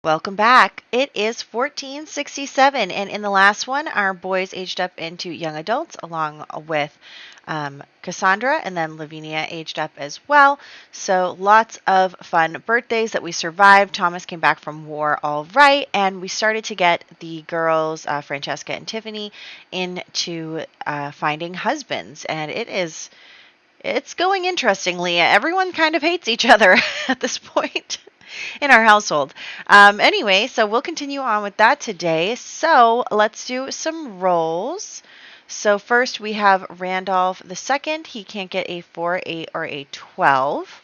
Welcome back. It is 1467, and in the last one, our boys aged up into young adults, along with Cassandra, and then Lavinia aged up as well. So lots of fun birthdays that we survived. Thomas came back from war all right, and we started to get the girls, Francesca and Tiffany, into finding husbands, and it's going interestingly. Everyone kind of hates each other at this point in our household. Anyway, so we'll continue on with that today. So let's do some rolls. So first we have Randolph the second. He can't get a 4, 8, or a 12.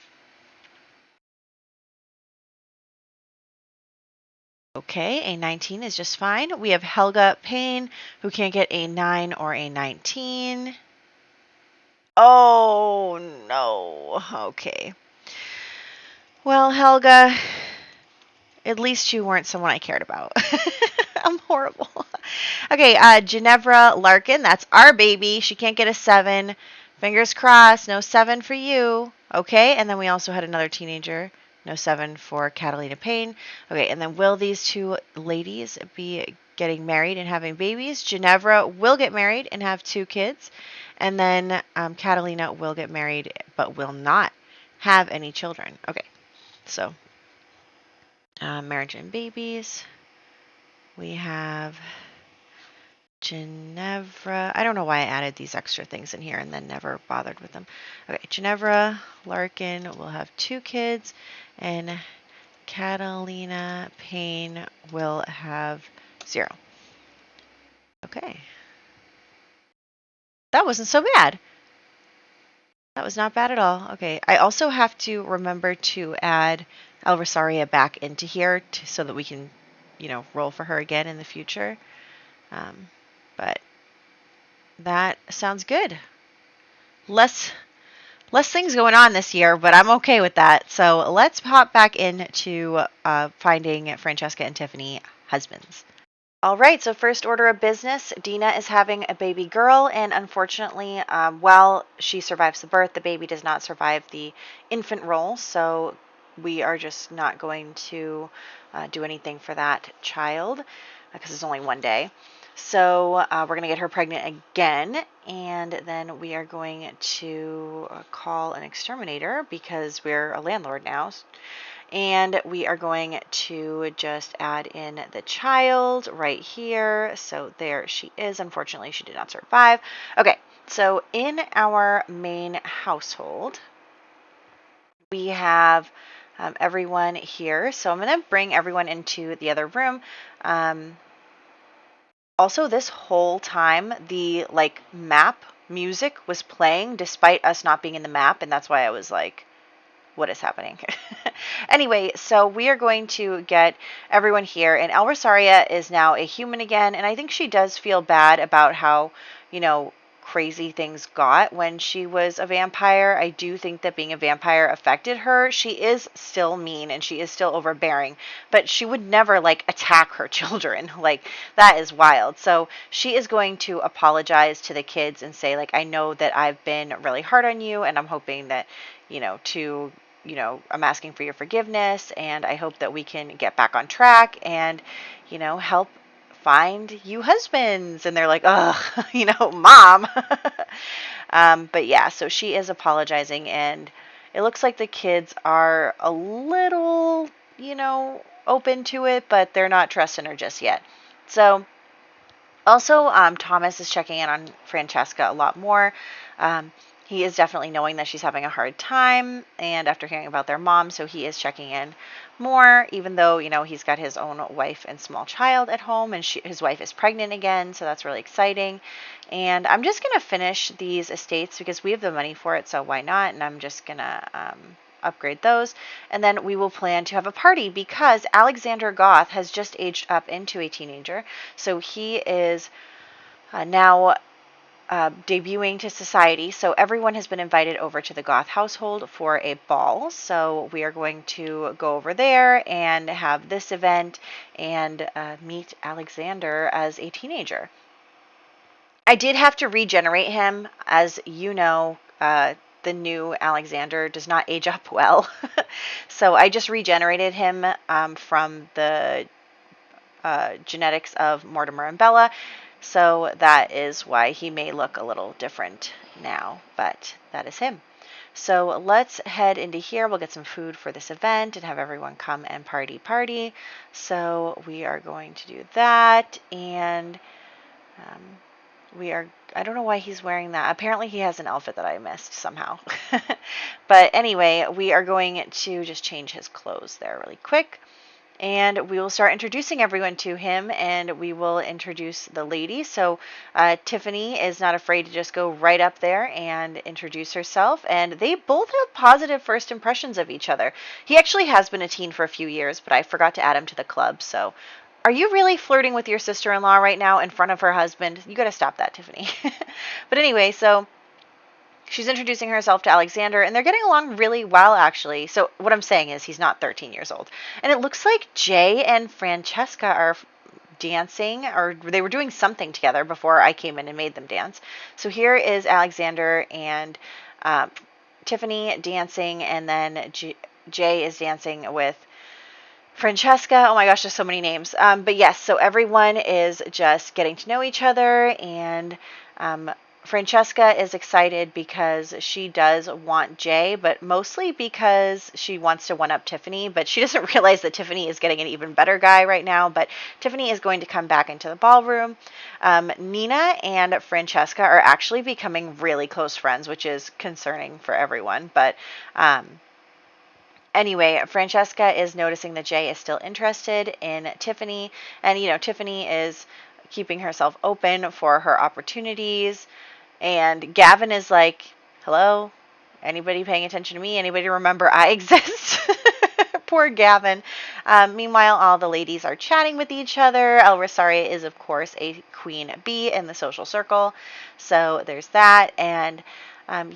Okay, a 19 is just fine. We have Helga Payne, who can't get a 9 or a 19. Oh, no. Okay. Well, Helga, at least you weren't someone I cared about. I'm horrible. Okay, Genevra Larkin, that's our baby. She can't get a 7. Fingers crossed, no 7 for you. Okay, and then we also had another teenager. No 7 for Catalina Payne. Okay, and then will these two ladies be getting married and having babies? Genevra will get married and have 2 kids. And then Catalina will get married but will not have any children. Okay, so marriage and babies. We have Genevra. I don't know why I added these extra things in here and then never bothered with them. Okay, Genevra Larkin will have 2 kids, and Catalina Payne will have 0. Okay. That wasn't so bad. That was not bad at all. Okay, I also have to remember to add El Rosaria back into here so that we can, roll for her again in the future. But that sounds good. Less things going on this year, but I'm okay with that. So let's hop back into finding Francesca and Tiffany husbands. All right, so first order of business, Dina is having a baby girl, and unfortunately, while she survives the birth, the baby does not survive the infant role, so we are just not going to do anything for that child because it's only 1 day. So we're going to get her pregnant again, and then we are going to call an exterminator because we're a landlord now. And we are going to just add in the child right here. So there she is. Unfortunately, she did not survive. Okay, so in our main household, we have everyone here. So I'm going to bring everyone into the other room. Also, this whole time, the map music was playing despite us not being in the map, and that's why I was like, what is happening? Anyway, so we are going to get everyone here, and El Rosaria is now a human again, and I think she does feel bad about how, crazy things got when she was a vampire. I do think that being a vampire affected her. She is still mean and she is still overbearing, but she would never attack her children. That is wild. So she is going to apologize to the kids and say I know that I've been really hard on you, and I'm hoping that, I'm asking for your forgiveness, and I hope that we can get back on track and, help find you husbands. And they're like, ugh, mom. But yeah, so she is apologizing, and it looks like the kids are a little, open to it, but they're not trusting her just yet. So also, Thomas is checking in on Francesca a lot more. He is definitely knowing that she's having a hard time, and after hearing about their mom, so he is checking in more, even though, he's got his own wife and small child at home, and his wife is pregnant again, so that's really exciting. And I'm just going to finish these estates because we have the money for it, so why not? And I'm just going to upgrade those, and then we will plan to have a party because Alexander Goth has just aged up into a teenager, so he is now debuting to society. So everyone has been invited over to the Goth household for a ball. So we are going to go over there and have this event and meet Alexander as a teenager. I did have to regenerate him, as you know. the new Alexander does not age up well. So I just regenerated him from the genetics of Mortimer and Bella. So that is why he may look a little different now, but that is him. So let's head into here. We'll get some food for this event and have everyone come and party. So we are going to do that, and I don't know why he's wearing that. Apparently he has an outfit that I missed somehow. But anyway, we are going to just change his clothes there really quick. And we will start introducing everyone to him, and we will introduce the lady. So Tiffany is not afraid to just go right up there and introduce herself. And they both have positive first impressions of each other. He actually has been a teen for a few years, but I forgot to add him to the club. So are you really flirting with your sister-in-law right now in front of her husband? You got to stop that, Tiffany. But anyway, so she's introducing herself to Alexander, and they're getting along really well, actually. So what I'm saying is he's not 13 years old. And it looks like Jay and Francesca are dancing, or they were doing something together before I came in and made them dance. So here is Alexander and Tiffany dancing, and then Jay is dancing with Francesca. Oh my gosh, there's so many names. But yes, so everyone is just getting to know each other, and Francesca is excited because she does want Jay, but mostly because she wants to one-up Tiffany, but she doesn't realize that Tiffany is getting an even better guy right now. But Tiffany is going to come back into the ballroom. Nina and Francesca are actually becoming really close friends, which is concerning for everyone. But anyway, Francesca is noticing that Jay is still interested in Tiffany, and Tiffany is keeping herself open for her opportunities. And Gavin is like, hello? Anybody paying attention to me? Anybody remember I exist? Poor Gavin. Meanwhile, all the ladies are chatting with each other. El Rosario is, of course, a queen bee in the social circle. So there's that. And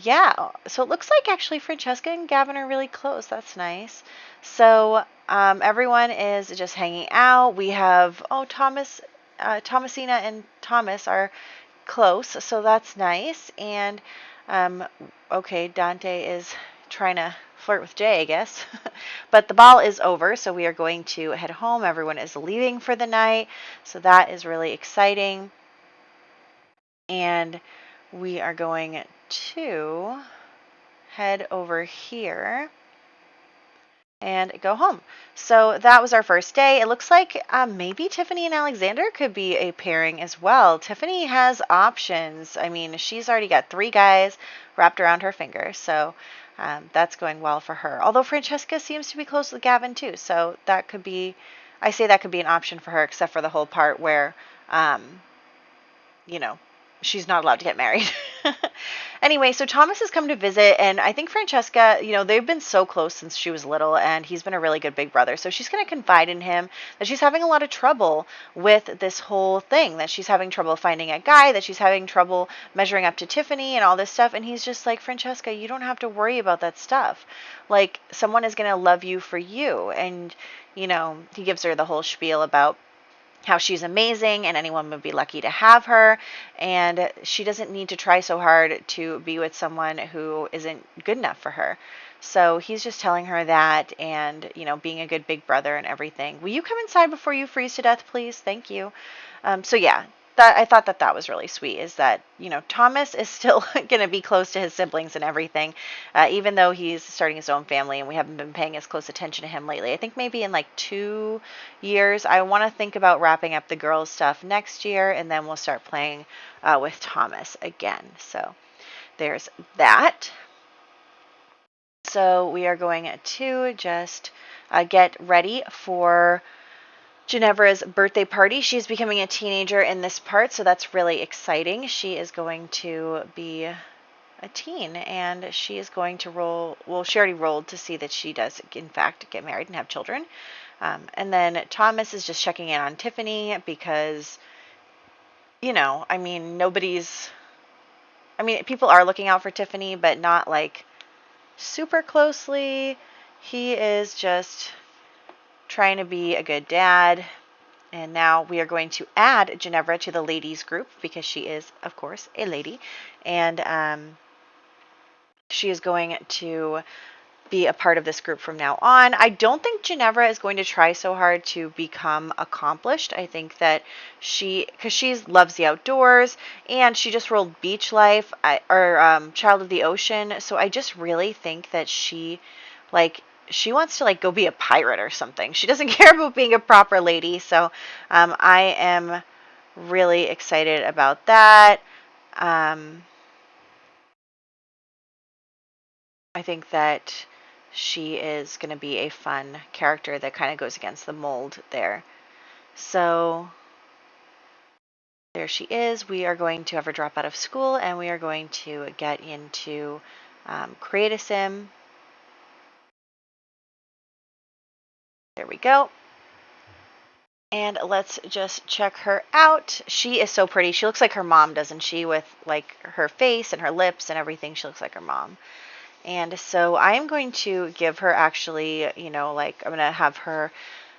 yeah, so it looks like actually Francesca and Gavin are really close. That's nice. So everyone is just hanging out. We have, Thomasina and Thomas are close, so that's nice. And okay, Dante is trying to flirt with Jay, I guess. But the ball is over, so we are going to head home. Everyone is leaving for the night, so that is really exciting. And we are going to head over here and go home. So that was our first day. It looks like maybe Tiffany and Alexander could be a pairing as well. Tiffany has options. I mean, she's already got 3 guys wrapped around her finger, so that's going well for her. Although Francesca seems to be close with Gavin too, so that could be, I say that could be an option for her, except for the whole part where, she's not allowed to get married. Anyway, so Thomas has come to visit, and I think Francesca, they've been so close since she was little, and he's been a really good big brother. So she's going to confide in him that she's having a lot of trouble with this whole thing, that she's having trouble finding a guy, that she's having trouble measuring up to Tiffany and all this stuff. And he's just like, Francesca, you don't have to worry about that stuff. Like, someone is going to love you for you. And, he gives her the whole spiel about how she's amazing and anyone would be lucky to have her, and she doesn't need to try so hard to be with someone who isn't good enough for her. So he's just telling her that, and being a good big brother and everything. Will you come inside before you freeze to death, please? Thank you. So yeah, I thought that was really sweet, is that Thomas is still going to be close to his siblings and everything, even though he's starting his own family and we haven't been paying as close attention to him lately. I think maybe in like 2 years. I want to think about wrapping up the girls stuff next year, and then we'll start playing with Thomas again. So there's that. So we are going to just get ready for Genevra's birthday party. She's becoming a teenager in this part, so that's really exciting. She is going to be a teen, and she is going to roll. Well, she already rolled to see that she does, in fact, get married and have children. And then Thomas is just checking in on Tiffany because, people are looking out for Tiffany, but not like super closely. He is just trying to be a good dad. And now we are going to add Genevra to the ladies group because she is, of course, a lady. And she is going to be a part of this group from now on. I don't think Genevra is going to try so hard to become accomplished. I think that because she loves the outdoors, and she just rolled Beach Life or Child of the Ocean. So I just really think that she wants to go be a pirate or something. She doesn't care about being a proper lady. So I am really excited about that. I think that she is going to be a fun character that kind of goes against the mold there. So there she is. We are going to have her drop out of school, and we are going to get into Create a Sim. There we go. And let's just check her out. She is so pretty. She looks like her mom, doesn't she? With her face and her lips and everything. She looks like her mom. And so I am going to give her actually, I'm going to have her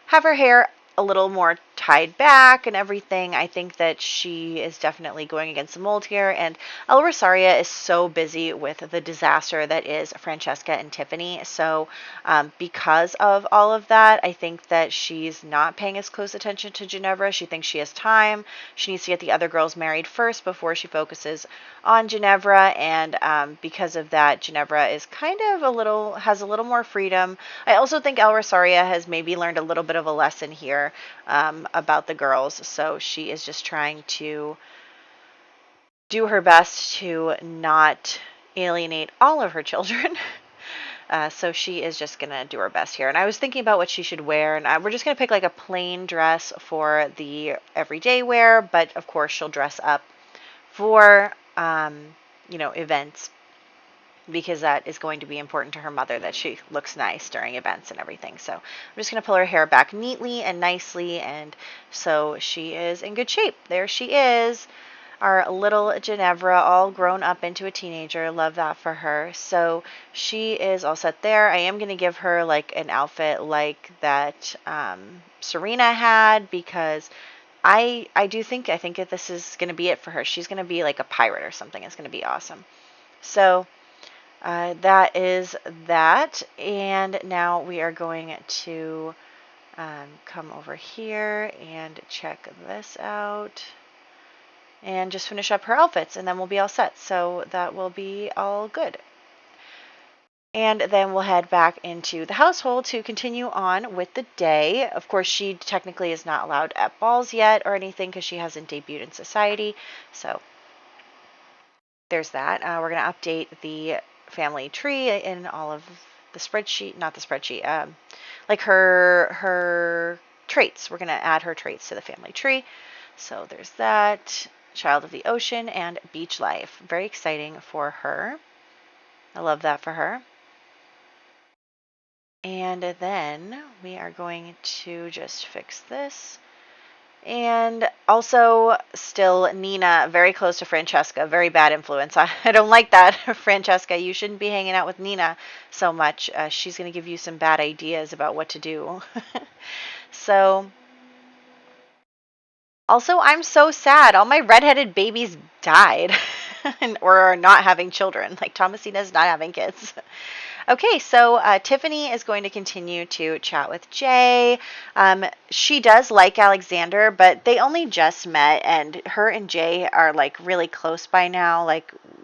hair a little more tied back and everything. I think that she is definitely going against the mold here. And El Rosaria is so busy with the disaster that is Francesca and Tiffany. So because of all of that, I think that she's not paying as close attention to Genevra. She thinks she has time. She needs to get the other girls married first before she focuses on Genevra. And because of that, Genevra is has a little more freedom. I also think El Rosaria has maybe learned a little bit of a lesson here about the girls. So she is just trying to do her best to not alienate all of her children. So she is just going to do her best here. And I was thinking about what she should wear. And we're just going to pick a plain dress for the everyday wear. But of course, she'll dress up for, events, because that is going to be important to her mother, that she looks nice during events and everything. So I'm just going to pull her hair back neatly and nicely, and so she is in good shape. There she is, our little Genevra, all grown up into a teenager. Love that for her. So she is all set there. I am going to give her an outfit like that Serena had, because I think that this is going to be it for her. She's going to be like a pirate or something. It's going to be awesome. So that is that. And now we are going to come over here and check this out and just finish up her outfits, and then we'll be all set. So that will be all good. And then we'll head back into the household to continue on with the day. Of course, she technically is not allowed at balls yet or anything because she hasn't debuted in society. So there's that. We're going to update the family tree in all of the spreadsheet, not the spreadsheet, her traits. We're going to add her traits to the family tree. So there's that. Child of the Ocean and Beach Life. Very exciting for her. I love that for her. And then we are going to just fix this. And also, still, Nina, very close to Francesca. Very bad influence. I don't like that, Francesca. You shouldn't be hanging out with Nina so much. She's going to give you some bad ideas about what to do. So, also, I'm so sad. All my redheaded babies died or are not having children. Like, Thomasina's not having kids. Okay, so Tiffany is going to continue to chat with Jay. She does like Alexander, but they only just met, and her and Jay are really close by now.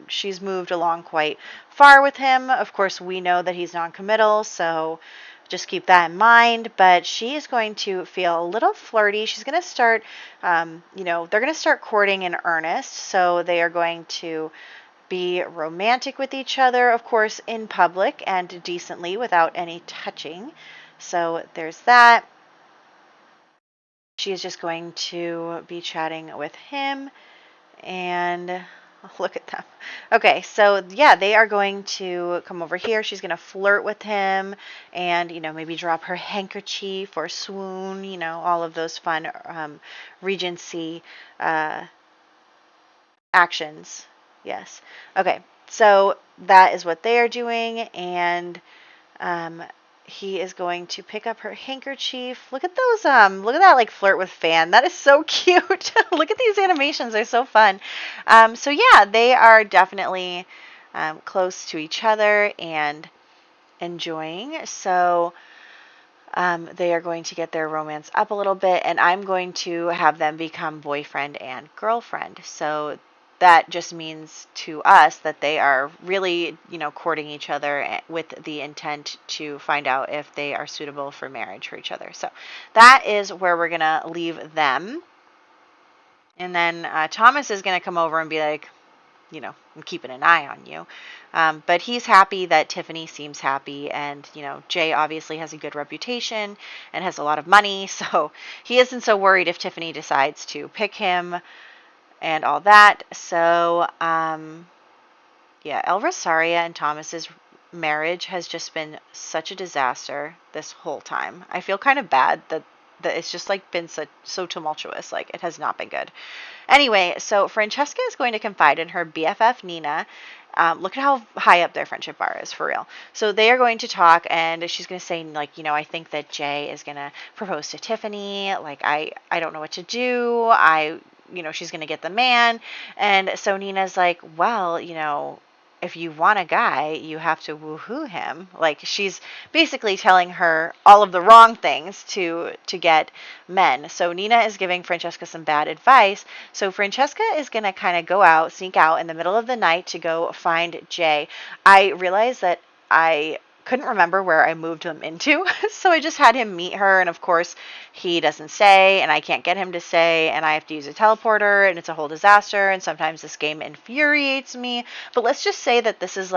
She's moved along quite far with him. Of course, we know that he's non-committal, so just keep that in mind. But she is going to feel a little flirty. She's going to start, they're going to start courting in earnest. So they are going to be romantic with each other, of course, in public and decently without any touching. So there's that. She is just going to be chatting with him, and look at them. Okay, so yeah, they are going to come over here. She's going to flirt with him and, maybe drop her handkerchief or swoon, all of those fun Regency actions. Yes. Okay. So that is what they are doing, and he is going to pick up her handkerchief. Look at those. Look at that. Flirt with fan. That is so cute. Look at these animations. They're so fun. So yeah, they are definitely close to each other and enjoying. So they are going to get their romance up a little bit, and I'm going to have them become boyfriend and girlfriend. So that just means to us that they are really, courting each other with the intent to find out if they are suitable for marriage for each other. So that is where we're going to leave them. And then Thomas is going to come over and be like, I'm keeping an eye on you. But he's happy that Tiffany seems happy. And, Jay obviously has a good reputation and has a lot of money. So he isn't so worried if Tiffany decides to pick him and all that. So, El Rosaria and Thomas's marriage has just been such a disaster this whole time. I feel kind of bad that it's just been so tumultuous. It has not been good. Anyway, so Francesca is going to confide in her BFF Nina. Look at how high up their friendship bar is, for real. So they are going to talk, and she's going to say, I think that Jay is going to propose to Tiffany. I don't know what to do. She's going to get the man. And so Nina's like, well, if you want a guy, you have to woohoo him. She's basically telling her all of the wrong things to get men. So Nina is giving Francesca some bad advice. So Francesca is going to kind of go out, sneak out in the middle of the night to go find Jay. I realized that I couldn't remember where I moved him into. So I just had him meet her. And of course, he doesn't stay, and I can't get him to stay, and I have to use a teleporter, and it's a whole disaster. And sometimes this game infuriates me. But let's just say that this is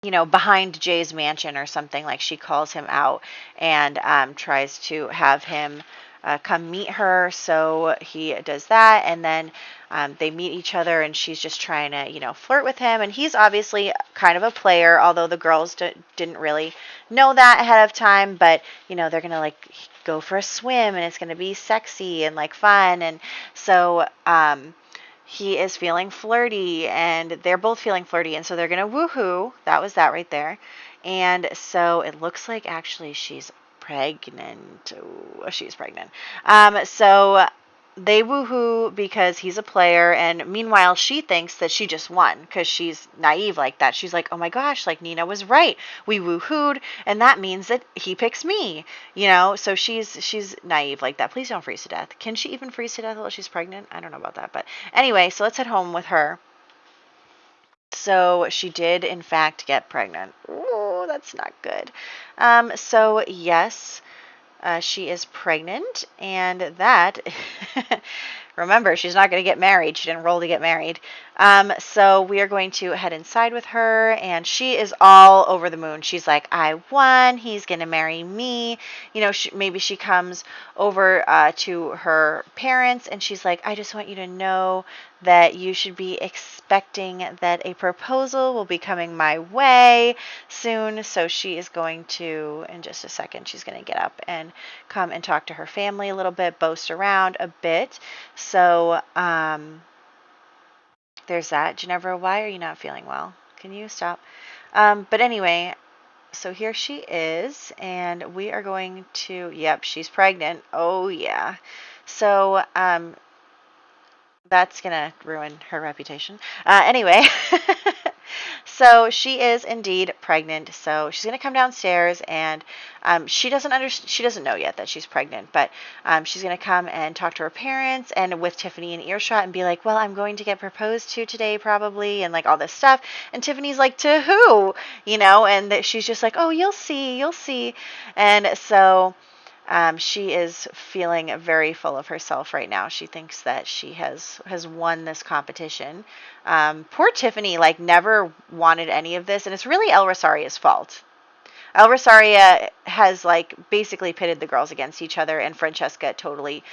behind Jay's mansion or something. She calls him out and tries to have him come meet her. So he does that, and then they meet each other, and she's just trying to, flirt with him. And he's obviously kind of a player, although the girls didn't really know that ahead of time. But, they're going to, go for a swim, and it's going to be sexy and, fun. And so he is feeling flirty, and they're both feeling flirty. And so they're going to woohoo. That was that right there. And so it looks like actually she's pregnant. Oh, she's pregnant. So they woohoo because he's a player, and meanwhile she thinks that she just won because she's naive like that. She's like, oh my gosh, Nina was right. We woohooed, and that means that he picks me, So she's naive like that. Please don't freeze to death. Can she even freeze to death while she's pregnant? I don't know about that, but anyway, so let's head home with her. So she did, in fact, get pregnant. Oh, that's not good. So yes, she is pregnant, and that, remember, she's not going to get married. She didn't roll to get married. So we are going to head inside with her, and she is all over the moon. She's like, I won. He's going to marry me. Maybe she comes over to her parents, and she's like, I just want you to know that you should be expecting that a proposal will be coming my way soon. So she is going to, in just a second, she's going to get up and come and talk to her family a little bit, boast around a bit. So there's that. Genevra, why are you not feeling well? Can you stop? But anyway, so here she is, and we are going to, yep, she's pregnant. Oh, yeah. So that's going to ruin her reputation. Anyway, so she is indeed pregnant. So she's going to come downstairs, and she doesn't know yet that she's pregnant, but she's going to come and talk to her parents, and with Tiffany in earshot, and be like, well, I'm going to get proposed to today probably, and all this stuff. And Tiffany's like, to who? And she's just like, oh, you'll see. And so she is feeling very full of herself right now. She thinks that she has won this competition. Poor Tiffany, never wanted any of this, and it's really El Rosaria's fault. El Rosaria has basically pitted the girls against each other, and Francesca totally,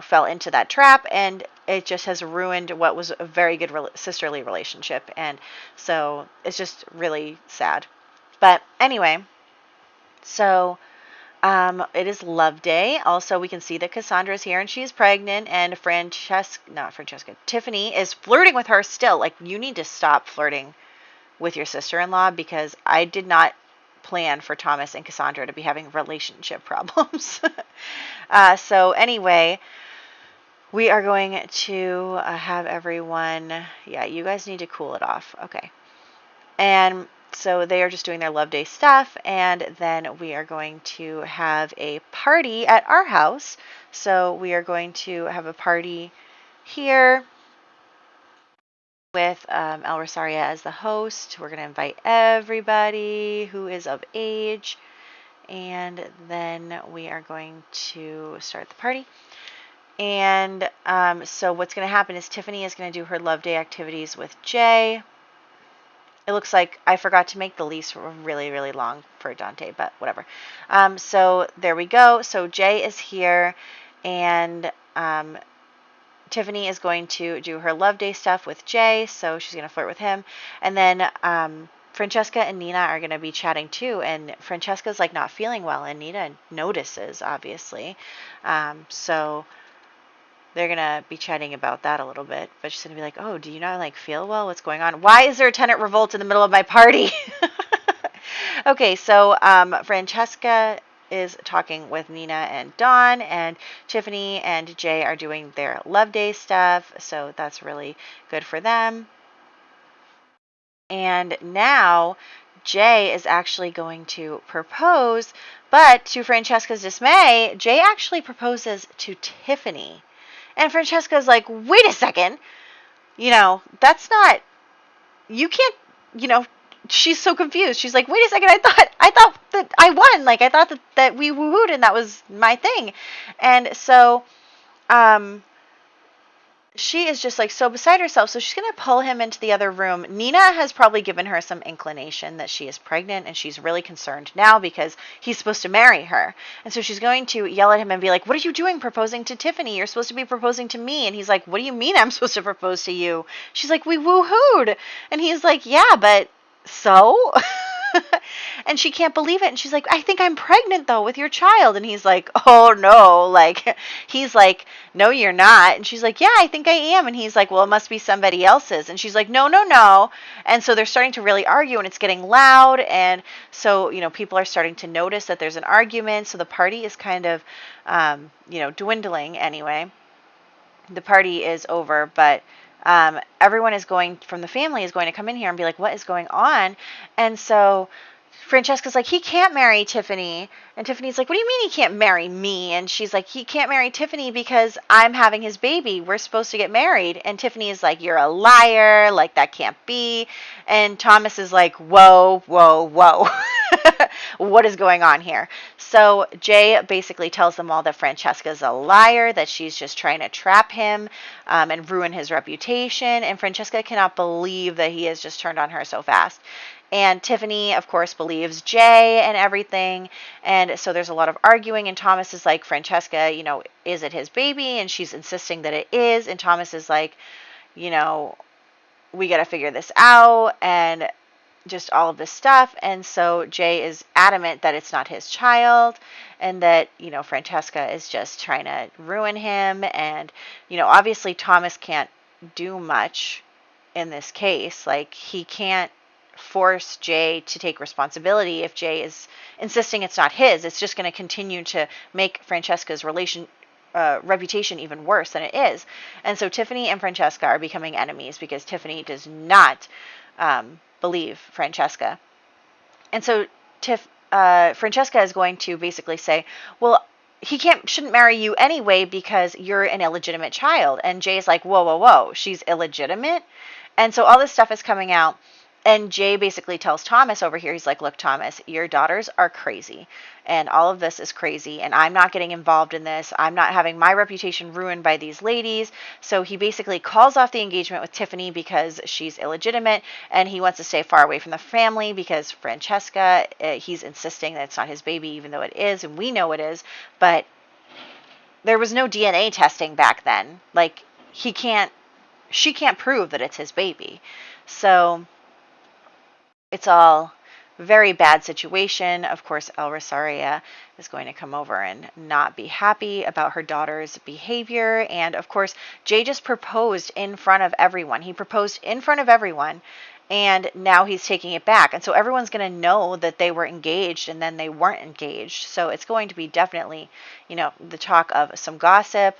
fell into that trap, and it just has ruined what was a very good sisterly relationship. And so it's just really sad. But anyway, so it is Love Day. Also, we can see that Cassandra is here, and she's pregnant, and Tiffany is flirting with her still. You need to stop flirting with your sister-in-law, because I did not plan for Thomas and Cassandra to be having relationship problems. So anyway, we are going to have everyone, yeah, you guys need to cool it off. Okay. And so they are just doing their Love Day stuff, and then we are going to have a party at our house. So we are going to have a party here with El Rosaria as the host. We're going to invite everybody who is of age, and then we are going to start the party. And so what's going to happen is Tiffany is going to do her Love Day activities with Jay. It looks like I forgot to make the lease really, really long for Dante, but whatever. So there we go. So Jay is here, and Tiffany is going to do her Love Day stuff with Jay, so she's going to flirt with him. And then Francesca and Nina are going to be chatting too, and Francesca's like not feeling well, and Nina notices, obviously. So they're going to be chatting about that a little bit, but she's going to be like, oh, do you not like feel well? What's going on? Why is there a tenant revolt in the middle of my party? Okay, so Francesca is talking with Nina and Dawn, and Tiffany and Jay are doing their Love Day stuff, so that's really good for them. And now Jay is actually going to propose, but to Francesca's dismay, Jay actually proposes to Tiffany. And Francesca's like, wait a second, that's not, you can't, she's so confused. She's like, wait a second, I thought that I won. Like, I thought that we woohooed and that was my thing. And so, she is just like so beside herself. So she's going to pull him into the other room. Nina has probably given her some inclination that she is pregnant, and she's really concerned now because he's supposed to marry her. And so she's going to yell at him and be like, what are you doing proposing to Tiffany? You're supposed to be proposing to me. And he's like, what do you mean I'm supposed to propose to you? She's like, we woohooed. And he's like, yeah, but so? And she can't believe it. And she's like, I think I'm pregnant though with your child. And he's like, oh no. Like, he's like, no, you're not. And she's like, yeah, I think I am. And he's like, well, it must be somebody else's. And she's like, no, no, no. And so they're starting to really argue, and it's getting loud. And so, people are starting to notice that there's an argument. So the party is kind of, dwindling anyway. The party is over, but everyone from the family is going to come in here and be like, what is going on? And so Francesca's like, he can't marry Tiffany. And Tiffany's like, what do you mean he can't marry me? And she's like, he can't marry Tiffany because I'm having his baby. We're supposed to get married. And Tiffany is like, you're a liar. Like, that can't be. And Thomas is like, whoa, whoa, whoa. What is going on here? So Jay basically tells them all that Francesca's a liar, that she's just trying to trap him and ruin his reputation. And Francesca cannot believe that he has just turned on her so fast. And Tiffany, of course, believes Jay and everything. And so there's a lot of arguing. And Thomas is like, Francesca, is it his baby? And she's insisting that it is. And Thomas is like, we got to figure this out. And just all of this stuff. And so Jay is adamant that it's not his child, and that, Francesca is just trying to ruin him. And, obviously Thomas can't do much in this case. Like, he can't force Jay to take responsibility if Jay is insisting it's not his. It's just going to continue to make Francesca's reputation even worse than it is. And so Tiffany and Francesca are becoming enemies because Tiffany does not believe Francesca. And so Francesca is going to basically say, well, he shouldn't marry you anyway because you're an illegitimate child. And Jay's like, whoa, whoa, whoa, she's illegitimate? And so all this stuff is coming out. And Jay basically tells Thomas over here, he's like, look, Thomas, your daughters are crazy. And all of this is crazy. And I'm not getting involved in this. I'm not having my reputation ruined by these ladies. So he basically calls off the engagement with Tiffany because she's illegitimate. And he wants to stay far away from the family because Francesca, he's insisting that it's not his baby, even though it is. And we know it is. But there was no DNA testing back then. Like, she can't prove that it's his baby. So it's all very bad situation. Of course, El Rosaria is going to come over and not be happy about her daughter's behavior. And of course, Jay just proposed in front of everyone. He proposed in front of everyone. And now he's taking it back. And so everyone's going to know that they were engaged and then they weren't engaged. So it's going to be definitely, the talk of some gossip.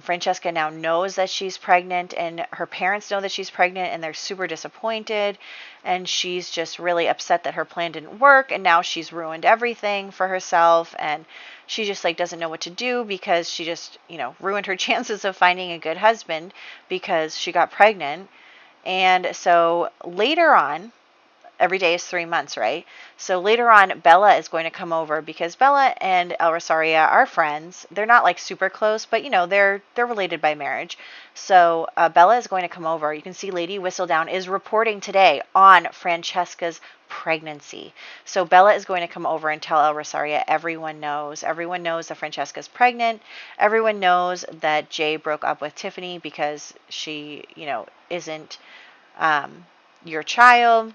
Francesca now knows that she's pregnant, and her parents know that she's pregnant, and they're super disappointed. And she's just really upset that her plan didn't work, and now she's ruined everything for herself. And she just doesn't know what to do, because she just, ruined her chances of finding a good husband because she got pregnant. And so later on, every day is 3 months, right? So later on, Bella is going to come over, because Bella and El Rosaria are friends. They're not super close, but they're related by marriage. So Bella is going to come over. You can see Lady Whistledown is reporting today on Francesca's pregnancy. So Bella is going to come over and tell El Rosaria everyone knows. Everyone knows that Francesca's pregnant. Everyone knows that Jay broke up with Tiffany because she, isn't your child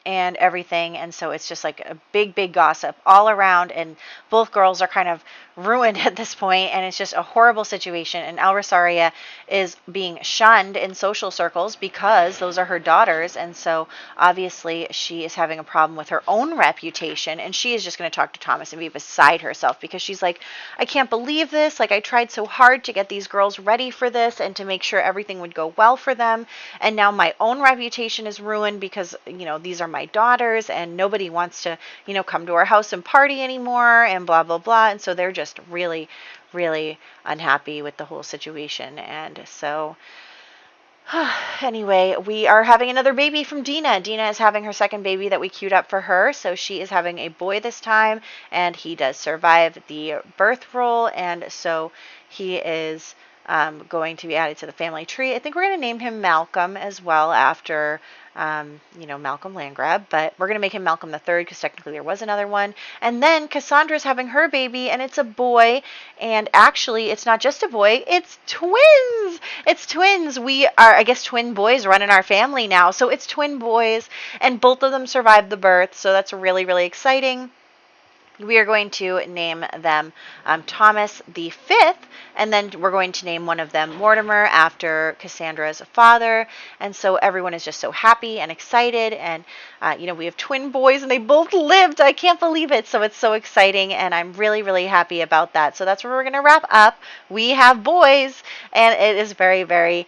and everything. And so it's just a big gossip all around, and both girls are kind of ruined at this point, and it's just a horrible situation. And El Rosaria is being shunned in social circles because those are her daughters, and so obviously she is having a problem with her own reputation, and she is just going to talk to Thomas and be beside herself, because she's like, I can't believe this. I tried so hard to get these girls ready for this and to make sure everything would go well for them, and now my own reputation is ruined because these are my daughters, and nobody wants to come to our house and party anymore, and blah blah blah. And so they're just really unhappy with the whole situation. And so anyway, we are having another baby from Dina. Dina is having her second baby that we queued up for her. So she is having a boy this time, and he does survive the birth role, and so he is going to be added to the family tree. I think we're going to name him Malcolm as well, after Malcolm Landgrab, but we're going to make him Malcolm the Third, because technically there was another one. And then Cassandra's having her baby, and it's a boy. And actually, it's not just a boy, it's twins. It's twins. We are, I guess, twin boys running our family now. So it's twin boys, and both of them survived the birth. So that's really exciting. We are going to name them Thomas the Fifth, and then we're going to name one of them Mortimer, after Cassandra's father. And so everyone is just so happy and excited, and we have twin boys, and they both lived. I can't believe it. So it's so exciting, and I'm really happy about that. So that's where we're going to wrap up. We have boys, and it is very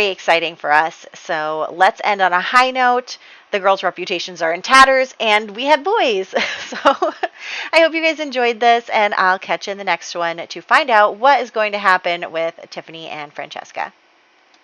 exciting for us. So let's end on a high note. The girls' reputations are in tatters, and we have boys. So I hope you guys enjoyed this, and I'll catch you in the next one to find out what is going to happen with Tiffany and Francesca.